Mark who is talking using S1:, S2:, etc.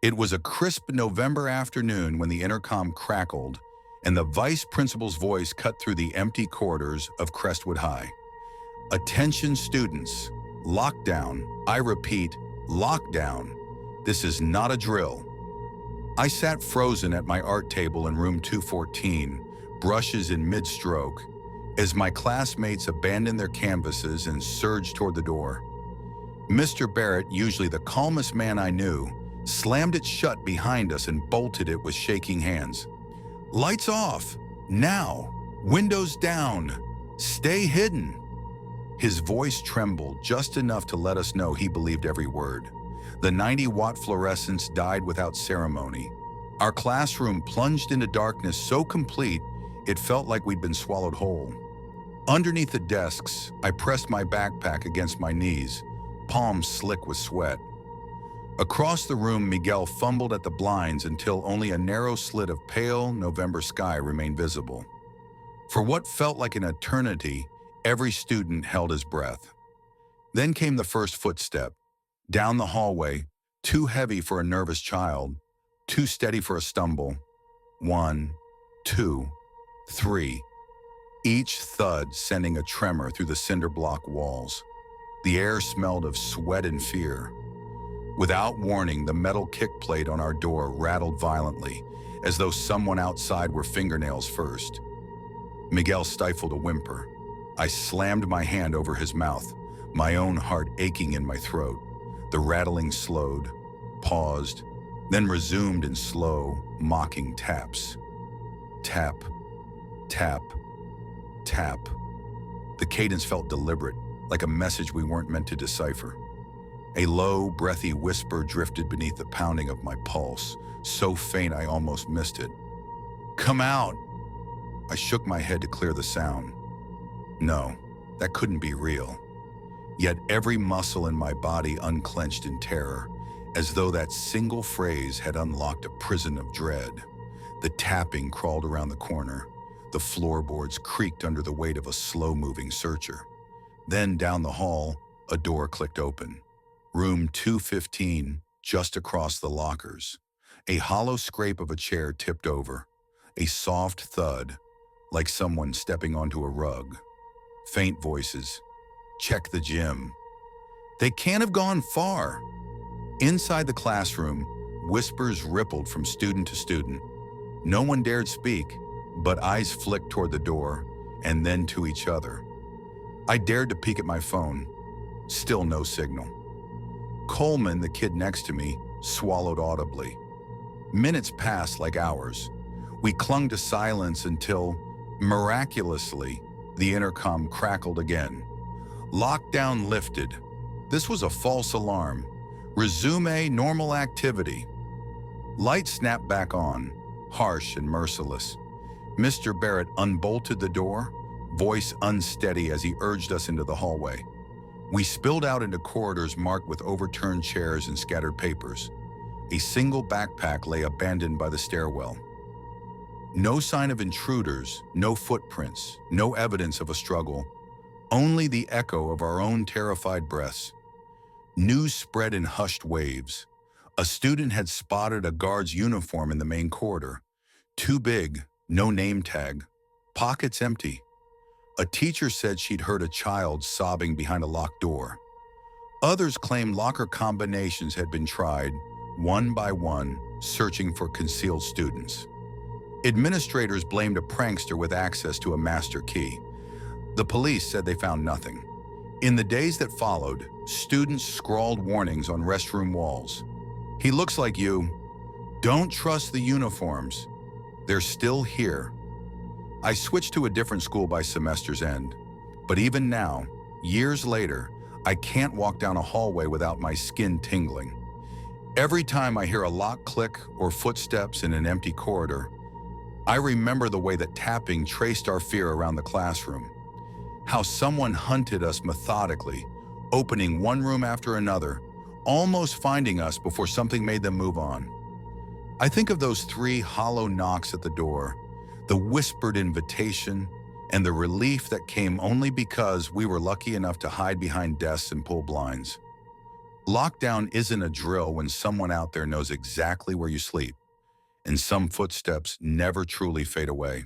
S1: It was a crisp November afternoon when the intercom crackled and the vice principal's voice cut through the empty corridors of Crestwood High. Attention students, lockdown. I repeat, lockdown. This is not a drill. I sat frozen at my art table in room 214, brushes in mid-stroke, as my classmates abandoned their canvases and surged toward the door. Mr. Barrett, usually the calmest man I knew, slammed it shut behind us and bolted it with shaking hands. Lights off, now, windows down, stay hidden. His voice trembled just enough to let us know he believed every word. The 90-watt fluorescence died without ceremony. Our classroom plunged into darkness so complete it felt like we'd been swallowed whole. Underneath the desks, I pressed my backpack against my knees, palms slick with sweat. Across the room, Miguel fumbled at the blinds until only a narrow slit of pale November sky remained visible. For what felt like an eternity, every student held his breath. Then came the first footstep. Down the hallway, too heavy for a nervous child, too steady for a stumble. 1, 2, 3. Each thud sending a tremor through the cinder block walls. The air smelled of sweat and fear. Without warning, the metal kick plate on our door rattled violently, as though someone outside were fingernails first. Miguel stifled a whimper. I slammed my hand over his mouth, my own heart aching in my throat. The rattling slowed, paused, then resumed in slow, mocking taps. Tap, tap, tap. The cadence felt deliberate, like a message we weren't meant to decipher. A low, breathy whisper drifted beneath the pounding of my pulse, so faint I almost missed it. Come out! I shook my head to clear the sound. No, that couldn't be real. Yet every muscle in my body unclenched in terror, as though that single phrase had unlocked a prison of dread. The tapping crawled around the corner. The floorboards creaked under the weight of a slow-moving searcher. Then down the hall, a door clicked open. Room 215, just across the lockers. A hollow scrape of a chair tipped over. A soft thud, like someone stepping onto a rug. Faint voices. Check the gym. They can't have gone far. Inside the classroom, whispers rippled from student to student. No one dared speak, but eyes flicked toward the door and then to each other. I dared to peek at my phone. Still no signal. Coleman, the kid next to me, swallowed audibly. Minutes passed like hours. We clung to silence until, miraculously, the intercom crackled again. Lockdown lifted. This was a false alarm. Resume normal activity. Lights snapped back on, harsh and merciless. Mr. Barrett unbolted the door, voice unsteady as he urged us into the hallway. We spilled out into corridors marked with overturned chairs and scattered papers. A single backpack lay abandoned by the stairwell. No sign of intruders, no footprints, no evidence of a struggle, only the echo of our own terrified breaths. News spread in hushed waves. A student had spotted a guard's uniform in the main corridor. Too big, no name tag, pockets empty. A teacher said she'd heard a child sobbing behind a locked door. Others claimed locker combinations had been tried, one by one, searching for concealed students. Administrators blamed a prankster with access to a master key. The police said they found nothing. In the days that followed, students scrawled warnings on restroom walls. He looks like you. Don't trust the uniforms. They're still here. I switched to a different school by semester's end. But even now, years later, I can't walk down a hallway without my skin tingling. Every time I hear a lock click or footsteps in an empty corridor, I remember the way that tapping traced our fear around the classroom. How someone hunted us methodically, opening one room after another, almost finding us before something made them move on. I think of those 3 hollow knocks at the door, the whispered invitation, and the relief that came only because we were lucky enough to hide behind desks and pull blinds. Lockdown isn't a drill when someone out there knows exactly where you sleep, and some footsteps never truly fade away.